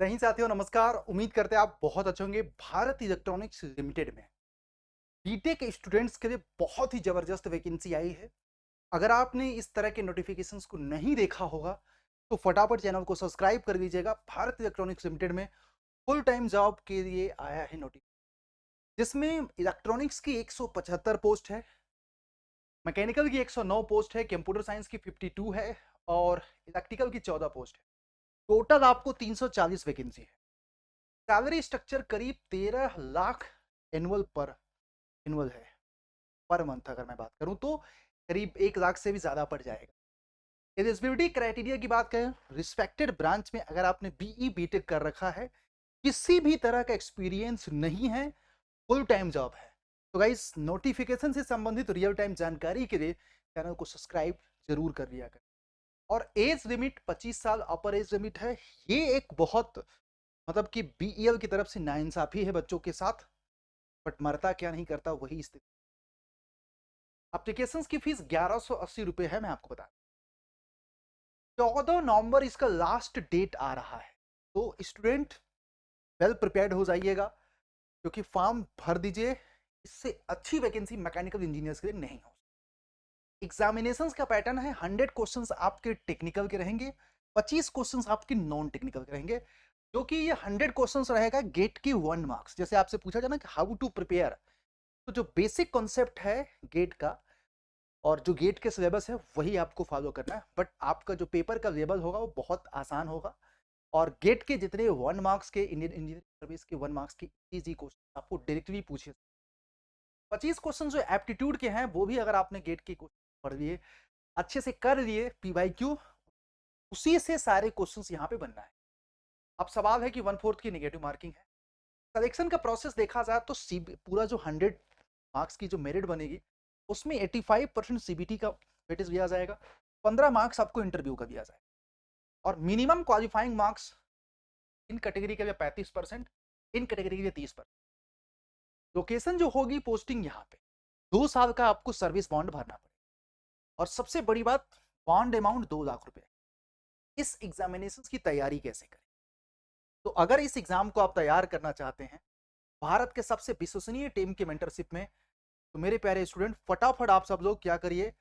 नहीं साथियों, नमस्कार। उम्मीद करते हैं आप बहुत अच्छे होंगे। भारत इलेक्ट्रॉनिक्स लिमिटेड में बीटेक स्टूडेंट्स के लिए बहुत ही जबरदस्त वैकेंसी आई है। अगर आपने इस तरह के नोटिफिकेशंस को नहीं देखा होगा तो फटाफट चैनल को सब्सक्राइब कर लीजिएगा। भारत इलेक्ट्रॉनिक्स लिमिटेड में फुल टाइम जॉब के लिए आया है नोटिफिकेशन, जिसमें इलेक्ट्रॉनिक्स की 175 पोस्ट है, मैकेनिकल की 109 पोस्ट है, कंप्यूटर साइंस की 52 है और इलेक्ट्रिकल की 14 पोस्ट है। टोटल आपको 340 वैकेंसी है। सैलरी स्ट्रक्चर करीब 13 लाख एनुअल पर एनुअल है। पर मंथ अगर मैं बात करूं तो करीब 1 लाख से भी ज़्यादा पड़ जाएगा। एलिजिबिलिटी क्राइटेरिया की बात करें, रिस्पेक्टेड ब्रांच में अगर आपने बीई बीटेक कर रखा है, किसी भी तरह का एक्सपीरियंस नहीं है, फुल टाइम जॉब है, तो गाइस नोटिफिकेशन से संबंधित रियल टाइम जानकारी के लिए चैनल को सब्सक्राइब जरूर कर लिया करें। और एज लिमिट 25 साल अपर एज लिमिट है। ये एक बहुत मतलब कि बीईएल की तरफ से नाइंसाफी है बच्चों के साथ, बट मरता क्या नहीं करता वही स्थिति। एप्लीकेशन की फीस 1180 रुपये है। मैं आपको बता 14 नवंबर इसका लास्ट डेट आ रहा है, तो स्टूडेंट वेल प्रिपेयर्ड हो जाइएगा, क्योंकि फॉर्म भर दीजिए। इससे अच्छी वैकेंसी मैकेनिकल इंजीनियर्स के लिए नहीं हो। एग्जामिनेशन का पैटर्न है 100 क्वेश्चंस आपके टेक्निकल के रहेंगे, 25 क्वेश्चंस आपके नॉन टेक्निकल के रहेंगे, जो कि ये 100 क्वेश्चंस रहेगा गेट की 1 मार्क्स। जैसे आपसे पूछा जाए ना कि हाउ टू प्रिपेयर, तो जो बेसिक कॉन्सेप्ट है गेट का और जो गेट के सिलेबस है वही आपको फॉलो करना है, बट आपका जो पेपर का लेवल होगा वो बहुत आसान होगा। और गेट के जितने 1 मार्क्स के इंडियन इंजीनियरिंग सर्विस के 1 मार्क्स की इजी क्वेश्चन आपको डायरेक्टली पूछे। 25 क्वेश्चन जो एप्टीट्यूड के हैं वो भी अगर आपने गेट के क्वेश्चन पढ़ लिए, अच्छे से कर लिए पीवाईक्यू, उसी से सारे क्वेश्चंस यहाँ पे बनना है। अब सवाल है कि 1/4 की नेगेटिव मार्किंग है। सिलेक्शन का प्रोसेस देखा जाए तो पूरा जो 100 मार्क्स की जो मेरिट बनेगी उसमें 85% सीबीटी का वेटेज दिया जाएगा, 15 मार्क्स आपको इंटरव्यू का दिया जाएगा और minimum qualifying marks in category के लिए 35%, इन कैटेगरी के लिए 30%। लोकेशन जो होगी पोस्टिंग यहाँ पे 2 साल का आपको सर्विस बॉन्ड भरना पड़ेगा। और सबसे बड़ी बात, बॉन्ड अमाउंट 2 लाख रुपए। इस एग्जामिनेशन की तैयारी कैसे करें? तो अगर इस एग्जाम को आप तैयार करना चाहते हैं भारत के सबसे विश्वसनीय टीम के मेंटरशिप में, तो मेरे प्यारे स्टूडेंट फटाफट आप सब लोग क्या करिए,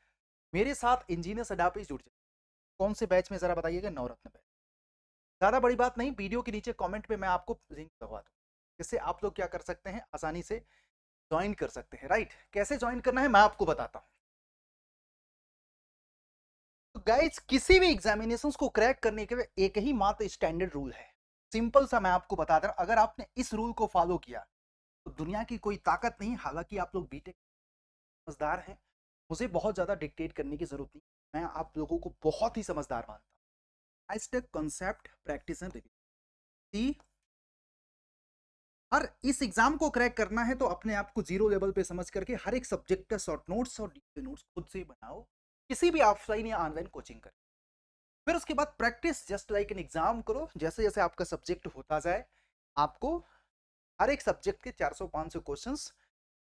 मेरे साथ इंजीनियर्स अड्डा पे जुड़ जाइए। कौन से बैच में जरा बताइएगा? नवरत्न बैच। ज्यादा बड़ी बात नहीं, वीडियो के नीचे कमेंट पे मैं आपको लिंक लगवा दूँ, जिससे आप लोग क्या कर सकते हैं, आसानी से ज्वाइन कर सकते हैं। राइट, कैसे ज्वाइन करना है मैं आपको बताता हूँ। तो गाइज, किसी भी एग्जामिनेशंस को क्रैक करने के लिए एक ही मात्र स्टैंडर्ड रूल है। सिंपल सा मैं आपको बता दूं, अगर आपने इस रूल को फॉलो किया तो दुनिया की कोई ताकत नहीं, हालांकि आप लोग बीटेक समझदार हैं, मुझे बहुत ज्यादा डिक्टेट करने की जरूरत नहीं, मैं आप लोगों को बहुत ही समझदार मानता हूँ। Step concept practice and revision. हर इस एग्जाम को क्रैक करना है तो अपने आप को जीरो लेवल पे समझ करके हर एक सब्जेक्ट का शॉर्ट नोट्स और डिटेल नोट्स खुद से बनाओ, किसी भी ऑफलाइन या ऑनलाइन कोचिंग करें। फिर उसके बाद practice just like an exam करो। जैसे जैसे आपका सब्जेक्ट होता जाए, आपको हर एक सब्जेक्ट के 400-500 क्वेश्चंस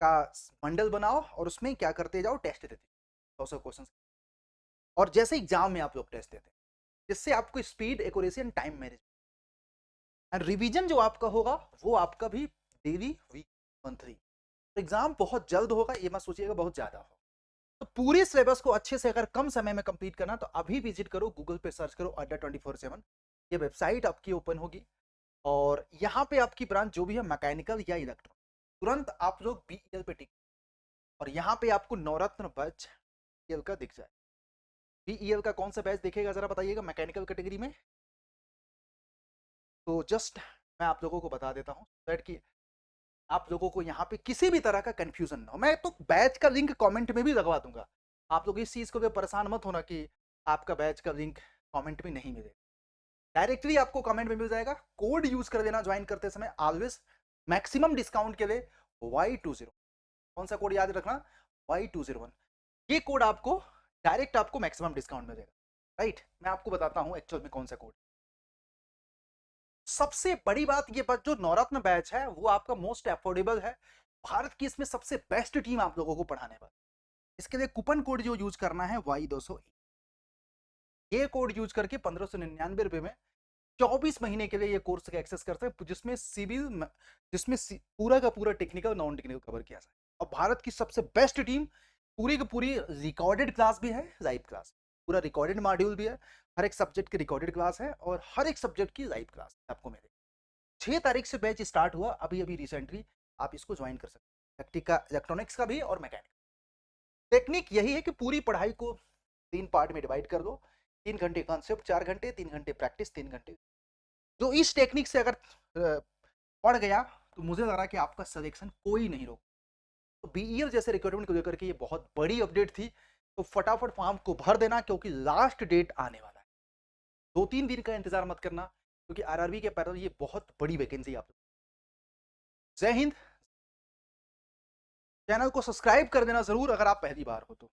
का बंडल बनाओ और उसमें क्या करते जाओ, टेस्ट देते 100 क्वेश्चंस। और जैसे एग्जाम में आप लोग टेस्ट देते हैं, जिससे आपको speed, accuracy and time manage. And revision जो आपका होगा वो आपका भी डेली, वीक, मंथली। तो एग्जाम बहुत जल्द होगा, ये मत सोचिएगा बहुत ज्यादा हो। तो पूरे सिलेबस को अच्छे से अगर कम समय में कंप्लीट करना तो अभी विजिट करो, गूगल पे सर्च करो अड्डा 24/7। ये वेबसाइट आपकी ओपन होगी और यहाँ पे आपकी ब्रांच जो भी है, मैकेनिकल या इलेक्ट्रॉनिक, तुरंत आप लोग बीईएल पे टिक और यहाँ पे आपको नवरत्न बैच बीईएल का दिख जाए। बीईएल का कौन सा बैच दिखेगा जरा बताइएगा मैकेनिकल कैटेगरी में? तो जस्ट मैं आप लोगों को बता देता हूँ दैट कि आप लोगों को यहाँ पे किसी भी तरह का कंफ्यूजन ना हो। मैं तो बैच का लिंक कमेंट में भी लगवा दूंगा, आप लोग इस चीज को भी परेशान मत होना कि आपका बैच का लिंक कमेंट में नहीं मिलेगा, डायरेक्टली आपको कमेंट में मिल जाएगा। कोड यूज कर देना ज्वाइन करते समय ऑलवेज, मैक्सिमम डिस्काउंट के लिए Y20। कौन सा कोड याद रखना? Y201। ये कोड आपको डायरेक्ट आपको मैक्सिमम डिस्काउंट मिलेगा। राइट, मैं आपको बताता हूँ एक्चुअल में कौन सा कोड। सबसे बड़ी बात, ये बात जो नवरत्न बैच है वो आपका मोस्ट अफोर्डेबल है। भारत की इसमें सबसे बेस्ट टीम आप लोगों को पढ़ाने वाली। इसके लिए कूपन कोड जो यूज करना है Y200, ये कोड यूज करके 1599 रुपए में 24 महीने के लिए ये कोर्स का एक्सेस कर सकते हैं, जिसमें पूरा का पूरा टेक्निकल नॉन टेक्निकल कवर किया जाए। और भारत की सबसे बेस्ट टीम, पूरी की पूरी रिकॉर्डेड क्लास भी है, लाइव क्लास, पूरा रिकॉर्डेड मॉड्यूल भी है, हर एक सब्जेक्ट की रिकॉर्डेड क्लास है और हर एक सब्जेक्ट की लाइव क्लास आपको मिलेगी। 6 तारीख से बैच स्टार्ट हुआ, अभी अभी रिसेंटली, आप इसको ज्वाइन कर सकते हैं, इलेक्ट्रॉनिक्स का भी और मैकेनिक। टेक्निक यही है कि पूरी पढ़ाई को 3 पार्ट में डिवाइड कर दो, 3 घंटे कॉन्सेप्ट, 4 घंटे, 3 घंटे प्रैक्टिस, 3 घंटे। जो इस टेक्निक से अगर पढ़ गया तो मुझे लग रहा है कि आपका सिलेक्शन कोई नहीं रोक। तो बीईएल जैसे रिक्रूटमेंट को लेकर के ये बहुत बड़ी अपडेट थी, तो फटाफट फॉर्म को भर देना क्योंकि लास्ट डेट आने वाला है। 2-3 दिन का इंतजार मत करना क्योंकि आरआरबी के पैरल ये बहुत बड़ी वैकेंसी आप। जय हिंद। चैनल को सब्सक्राइब कर देना जरूर अगर आप पहली बार हो तो।